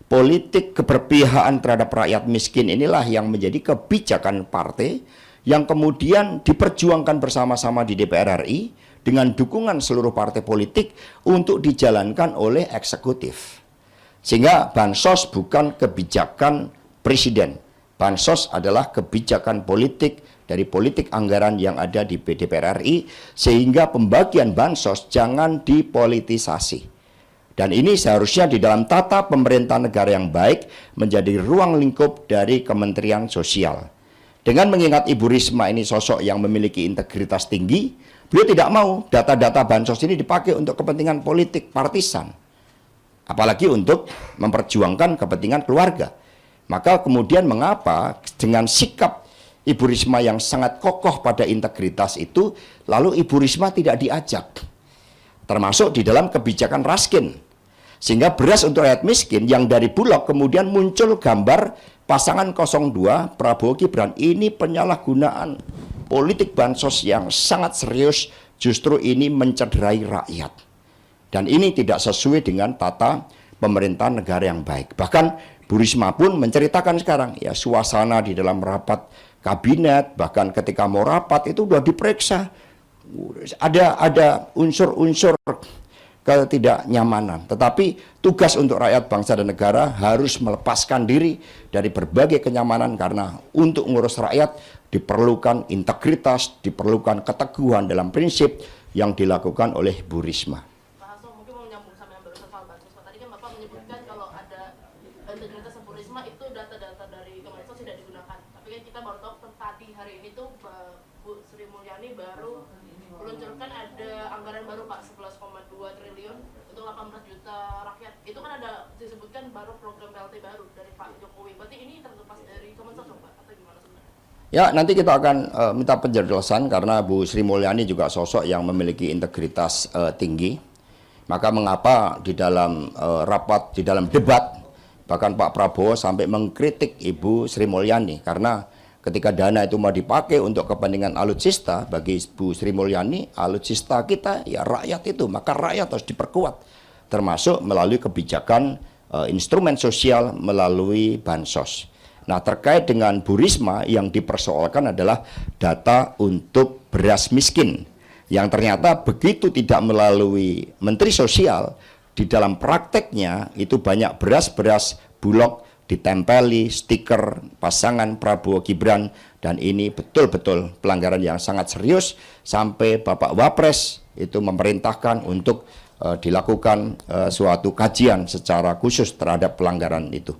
politik keberpihakan terhadap rakyat miskin inilah yang menjadi kebijakan partai yang kemudian diperjuangkan bersama-sama di DPR RI dengan dukungan seluruh partai politik untuk dijalankan oleh eksekutif. Sehingga bansos bukan kebijakan presiden. Bansos adalah kebijakan politik dari politik anggaran yang ada di DPR RI, sehingga pembagian bansos jangan dipolitisasi. Dan ini seharusnya di dalam tata pemerintahan negara yang baik menjadi ruang lingkup dari Kementerian Sosial. Dengan mengingat Ibu Risma ini sosok yang memiliki integritas tinggi, beliau tidak mau data-data bansos ini dipakai untuk kepentingan politik partisan. Apalagi untuk memperjuangkan kepentingan keluarga. Maka kemudian mengapa dengan sikap Ibu Risma yang sangat kokoh pada integritas itu, lalu Ibu Risma tidak diajak. Termasuk di dalam kebijakan Raskin. Sehingga beras untuk rakyat miskin yang dari Bulog kemudian muncul gambar pasangan 02 Prabowo Gibran. Ini penyalahgunaan politik bansos yang sangat serius, justru ini mencederai rakyat. Dan ini tidak sesuai dengan tata pemerintahan negara yang baik. Bahkan Bu Risma pun menceritakan sekarang ya suasana di dalam rapat kabinet, bahkan ketika mau rapat itu sudah diperiksa. Ada unsur-unsur ketidaknyamanan. Tetapi tugas untuk rakyat bangsa dan negara harus melepaskan diri dari berbagai kenyamanan, karena untuk ngurus rakyat diperlukan integritas, diperlukan keteguhan dalam prinsip yang dilakukan oleh Bu Risma. Pak Hasto, mungkin mau nyambung sama yang barusan soal bansos. Tadi kan Bapak menyebutkan kalau ada integritas Bu Risma itu data-data dari Kemensos tidak digunakan. Tapi kan kita baru tahu tadi hari ini tuh Bu Sri Mulyani baru meluncurkan ada anggaran baru Pak 11,2 triliun untuk 18 juta rakyat. Itu kan ada disebutkan baru program PLT baru dari Pak Jokowi. Berarti ini terlepas dari Kemensos dong Pak, atau gimana sebenarnya? Ya, nanti kita akan minta penjelasan karena Bu Sri Mulyani juga sosok yang memiliki integritas tinggi. Maka mengapa di dalam rapat, di dalam debat, bahkan Pak Prabowo sampai mengkritik Ibu Sri Mulyani karena ketika dana itu mau dipakai untuk kepentingan alutsista, bagi Bu Sri Mulyani, alutsista kita ya rakyat itu, maka rakyat harus diperkuat, termasuk melalui kebijakan instrumen sosial melalui bansos. Nah, terkait dengan Bu Risma yang dipersoalkan adalah data untuk beras miskin, yang ternyata begitu tidak melalui Menteri Sosial, di dalam prakteknya itu banyak beras-beras Bulog ditempeli stiker pasangan Prabowo Gibran, dan ini betul-betul pelanggaran yang sangat serius sampai Bapak Wapres itu memerintahkan untuk dilakukan suatu kajian secara khusus terhadap pelanggaran itu.